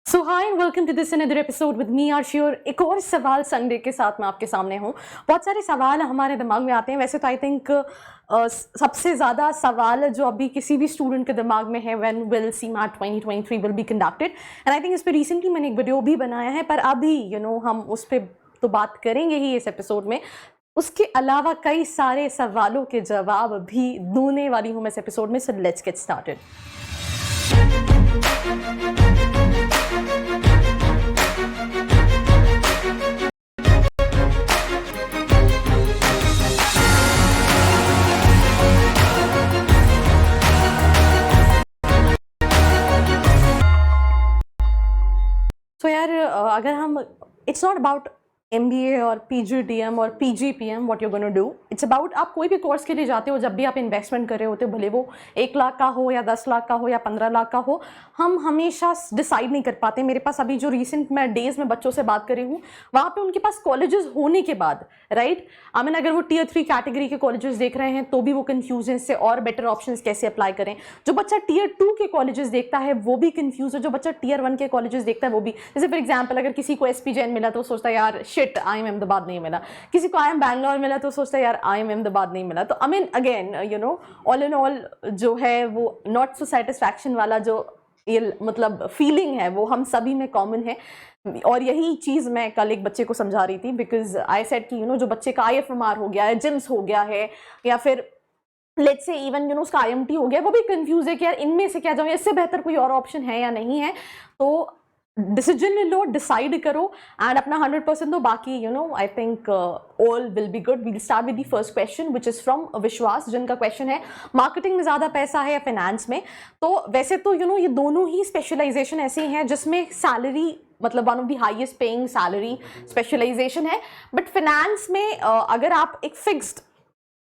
So hi and welcome to this another episode with me Arshi. और एक और सवाल संडे के साथ मैं आपके सामने हूँ। बहुत सारे सवाल हमारे दिमाग में आते हैं। वैसे तो आई थिंक सबसे ज़्यादा सवाल जो अभी किसी भी स्टूडेंट के दिमाग में है when will CMAT 2023 will be conducted, and I think इस पर रिसेंटली मैंने एक वीडियो भी बनाया है, पर अभी हम उस पर तो बात करेंगे ही इस एपिसोड में। उसके अलावा कई सारे सवालों के जवाब भी देने वाली हूँ मैं इस एपिसोड में। So let's get started. तो यार अगर हम इट्स नॉट अबाउट MBA और PGDM और PGPM what you gonna do. It's about आप कोई भी कोर्स के लिए जाते हो, जब भी आप इन्वेस्टमेंट कर रहे होते हो, भले वो 1 लाख का हो या 10 लाख का हो या 15 लाख का हो, हम हमेशा डिसाइड नहीं कर पाते। मेरे पास अभी जो रिसेंट मैं डेज में बच्चों से बात कर रही हूँ, वहाँ पे उनके पास कॉलेजेस होने के बाद राइट आई मीन अगर वो Tier 3 कैटेगरी के कॉलेजेस देख रहे हैं तो भी वो कंफ्यूज है इससे और बेटर ऑप्शंस कैसे अप्लाई करें। जो बच्चा Tier 2 के कॉलेजेस देखता है वो भी कंफ्यूज है, जो बच्चा Tier 1 के कॉलेजेस देखता है वो भी। जैसे फॉर एग्जाम्पल अगर किसी को SP जैन मिला तो सोचता है यार शिट IIM अहमदाबाद नहीं मिला, किसी को IIM बैंगलोर मिला तो सोचता है यार IIM अहमदाबाद नहीं मिला। तो I mean again all in all जो है वो नॉट सो सेटिस्फैक्शन वाला जो ये मतलब फीलिंग है वो हम सभी में कॉमन है। और यही चीज़ मैं कल एक बच्चे को समझा रही थी, बिकॉज आई सेड कि जो बच्चे का IFMR हो गया है, जिम्स हो गया है, या फिर लेट्स से इवन उसका IMT हो गया, वो भी कंफ्यूज है कि यार इनमें से क्या जाऊँ, इससे बेहतर कोई और ऑप्शन है या नहीं है। तो डिसीजन लो, डिसाइड करो एंड अपना 100% दो। बाकी I think all will be good. We'll start with the first question which is from Vishwas, जिनका क्वेश्चन है मार्केटिंग में ज़्यादा पैसा है या फाइनेंस में। तो वैसे तो ये दोनों ही स्पेशलाइजेशन ऐसे हैं जिसमें सैलरी मतलब one of the highest paying salary specialization है, बट फाइनेंस में अगर आप एक फिक्स्ड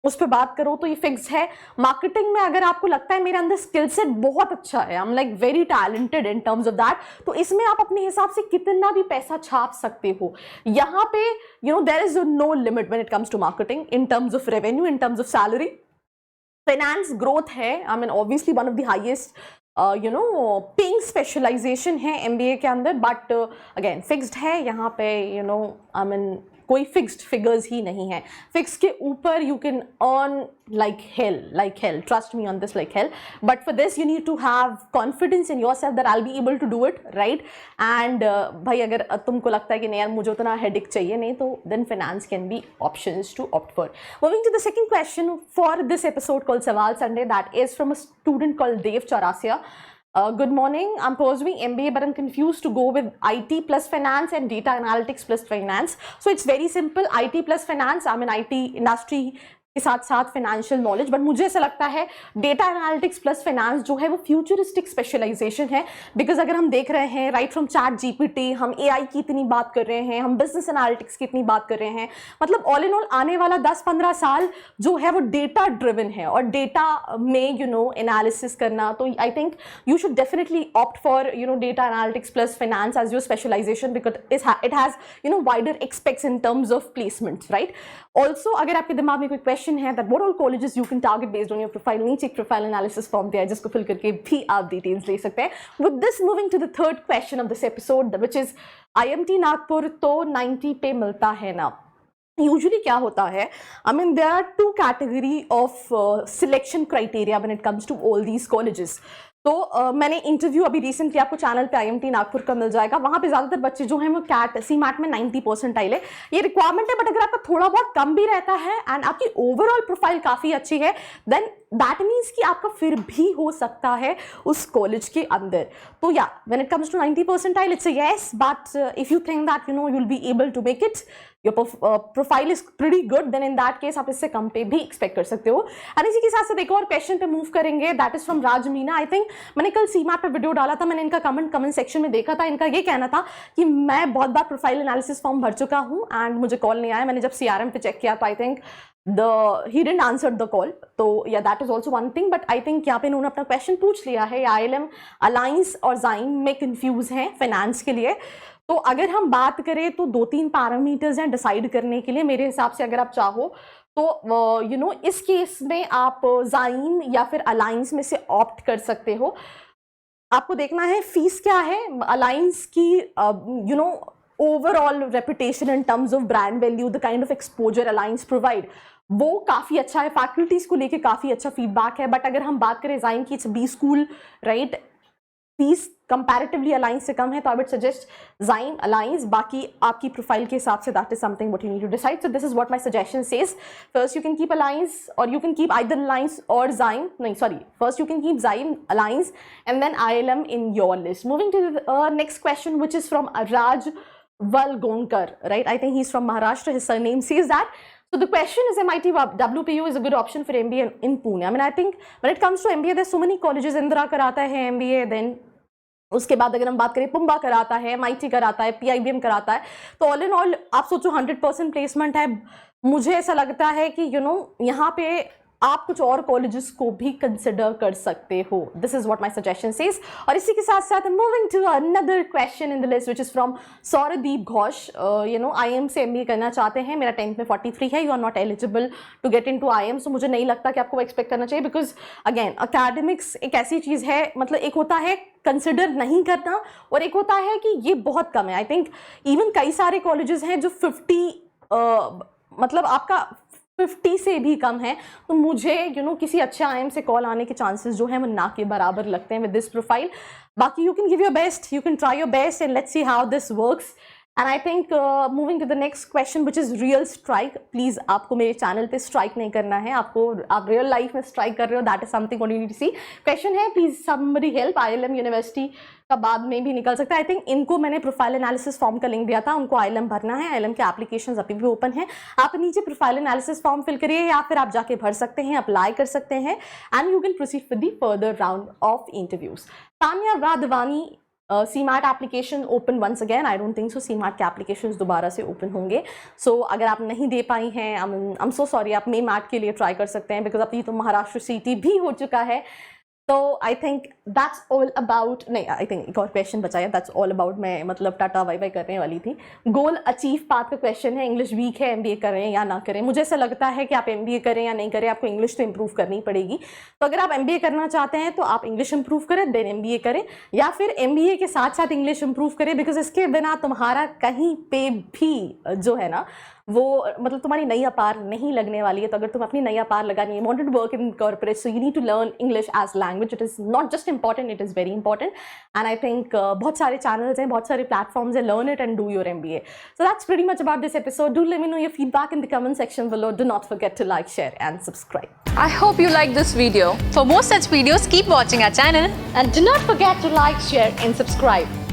उस पर बात करो तो ये फिक्स है। मार्केटिंग में अगर आपको लगता है मेरे अंदर स्किल सेट बहुत अच्छा है, I am like very talented in terms of that, तो इसमें आप अपने हिसाब से कितना भी पैसा छाप सकते हो। यहाँ पे there is no limit when it comes to marketing in terms of revenue, in terms of salary. Finance growth है, I mean obviously one of the highest paying specialization है MBA के अंदर, बट अगेन फिक्स्ड है यहाँ पे। I mean कोई fixed figures ही नहीं है। फिक्स के ऊपर you can earn like hell, trust me on this, like hell, but for this you need to have confidence in yourself that I'll be able to do it, right? And भाई अगर तुमको लगता है कि नहीं यार मुझे उतना हेडिक चाहिए नहीं, तो then finance can be options to opt for. Moving to the second question for this episode called Sawal Sunday, that is from a student called Dev Charasia. Good morning, I'm pursuing MBA but I'm confused to go with IT plus finance and data analytics plus finance. So it's very simple, IT plus finance, I'm in IT industry के साथ साथ financial knowledge, but मुझे ऐसा लगता है data analytics plus finance जो है वो फ्यूचरिस्टिक स्पेशलाइजेशन है। बिकॉज अगर हम देख रहे हैं राइट फ्रॉम ChatGPT, हम AI की इतनी बात कर रहे हैं, हम बिजनेस एनालिटिक्स की इतनी बात कर रहे हैं, मतलब ऑल इन ऑल आने वाला 10-15 साल जो है वो डेटा ड्रिवन है और डेटा में एनालिसिस करना। तो I think you should definitely opt for data analytics plus finance as your specialization, because it has wider expects in terms of placement, right. Also अगर आपके दिमाग में कोई क्वेश्चन है that what all colleges you can target based on your profile, नीचे एक profile analysis form दिया है जिसको फिल करके भी आप डिटेल्स ले सकते हैं। With this moving to the third question of this episode, which is IMT Nagpur तो 90 पे मिलता है ना। यूजुअली क्या होता है, I mean there are 2 category of selection criteria when it comes to all these colleges. तो मैंने इंटरव्यू अभी रिसेंटली आपको चैनल पे IMT नागपुर का मिल जाएगा, वहाँ पे ज़्यादातर बच्चे जो हैं वो CMAT में 90 परसेंटाइल है, ये रिक्वायरमेंट है। बट अगर आपका थोड़ा बहुत कम भी रहता है एंड आपकी ओवरऑल प्रोफाइल काफ़ी अच्छी है, देन दैट मीन्स कि आपका फिर भी हो सकता है उस कॉलेज के अंदर। तो या when it comes to 90 percentile it's a yes, but if you think that you will be able to make it, your profile is pretty good, then in that case आप इससे कम पे भी एक्सपेक्ट कर सकते हो। और इसी के साथ साथ एक और क्वेश्चन पे मूव करेंगे, that is from Raj Meena. I think मैंने कल CMAT पे वीडियो डाला था, मैंने इनका कमेंट सेक्शन में देखा था। इनका ये कहना था कि मैं बहुत बार प्रोफाइल एनालिसिस फॉर्म भर चुका हूँ एंड मुझे कॉल नहीं आया। मैंने जब CRM पे चेक किया तो I think he didn't answer the call. तो yeah, that is also one thing, but I think यहाँ पे इन्होंने अपना क्वेश्चन पूछ लिया है। ILM, अलायंस और जाइन में कंफ्यूज हैं फाइनेंस के लिए। तो अगर हम बात करें तो 2-3 पैरामीटर्स हैं डिसाइड करने के लिए मेरे हिसाब से। अगर आप चाहो तो इस केस में आप जाइन या फिर अलायंस में से ऑप्ट कर सकते हो। आपको देखना है फीस क्या है, अलायंस की you know overall reputation in terms of brand value, the kind of exposure alliance provide, वो काफ़ी अच्छा है, फैकल्टीज को लेके काफ़ी अच्छा फीडबैक है. बट अगर हम बात करें ज़ाइम की, it's B school right, fees comparatively Alliance से कम है, तो I would suggest XIME Alliance. बाकी आपकी प्रोफाइल के हिसाब से that is something what you need to decide. So this is what my suggestion says. First you can keep Alliance और you can keep either Alliance और ज़ाइम, नहीं sorry, first you can keep XIME, Alliance and then ILM in your list. Moving to the next question, which is from Raj Valgonkar, right? I think he's from Maharashtra. His surname says that. So the question is, MIT WPU is a good option for MBA in Pune. I mean, I think when it comes to MBA, there's so many colleges. Indira कराता है MBA, then उसके बाद अगर हम बात करें Pumbaa कराता है, MIT कराता है, PIBM कराता है. तो ऑल इन ऑल आप सोचो 100% प्लेसमेंट है. मुझे ऐसा लगता है कि यू नो यहाँ पे आप कुछ और कॉलेजेस को भी कंसिडर कर सकते हो. This is what my suggestion says. और इसी के साथ साथ moving to another question in the list which is from Sourodeep Ghosh. You know IIM से MBA करना चाहते हैं, मेरा 10th में 43 है, you are not eligible to get into IIM. So मुझे नहीं लगता कि आपको एक्सपेक्ट करना चाहिए, बिकॉज अगेन अकेडमिक्स एक ऐसी चीज़ है, मतलब एक होता है कंसिडर नहीं करना और एक होता है कि ये बहुत कम है. आई थिंक इवन कई सारे कॉलेजेस हैं जो 50 मतलब आपका 50 से भी कम है. तो मुझे यू नो किसी अच्छे IIM से कॉल आने के चांसेस जो हैं वो ना के बराबर लगते हैं विद दिस प्रोफाइल. बाकी you can give your best, you can try your best and let's see how this works. And I think moving to the next question which is real strike. Please आपको मेरे channel पे strike नहीं करना है, आपको आप real life में strike कर रहे हो, that is something what you need to see. Question है, please somebody help. ILM university का बाद में भी निकल सकता है. आई थिंक इनको मैंने प्रोफाइल एनालिसिस फॉर्म का लिंक दिया था, उनको ILM भरना है. ILM के एप्लीकेशंस अभी भी ओपन है. आप नीचे प्रोफाइल एनालिसिस फॉर्म फिल करिए या फिर आप जाके भर सकते हैं, अप्लाई कर सकते हैं and you can proceed with the further round of interviews. Tania Wadhwani, CMAT application open once again. I don't think so CMAT के एप्लीकेशंस दोबारा से ओपन होंगे. सो अगर आप नहीं दे पाई हैं, आई एम सो सॉरी, आप MEMAT के लिए ट्राई कर सकते हैं, बिकॉज अभी तो महाराष्ट्र CT भी हो चुका है. तो I think that's all about, नहीं आई थिंक एक और क्वेश्चन बचा है, दैट्स ऑल अबाउट. मैं मतलब टाटा बाय बाय करने वाली थी. गोल अचीव पाथ का क्वेश्चन है, इंग्लिश वीक है, MBA करें या ना करें. मुझे ऐसा लगता है कि आप MBA करें या नहीं करें, आपको इंग्लिश तो इंप्रूव करनी पड़ेगी. तो अगर आप MBA करना चाहते हैं तो आप इंग्लिश इंप्रूव करें, देन MBA करें, या फिर MBA के साथ साथ इंग्लिश इंप्रूव करें, बिकॉज इसके बिना तुम्हारा कहीं पे भी जो है ना वो मतलब तुम्हारी नैया पार नहीं लगने वाली है. तो अगर तुम अपनी नैया पार लगानी है, wanted work in corporate, so you need to learn English as language. It is not just important, it is very important. And I think बहुत सारे चैनल्स हैं, बहुत सारे प्लेटफॉर्म्स हैं, learn it and do your MBA. So that's pretty much about this episode. Do let me know your feedback in the comment section below. Do not forget to like, share and subscribe. I hope you liked this video. For more such videos, keep watching our channel. And do not forget to like, share and subscribe.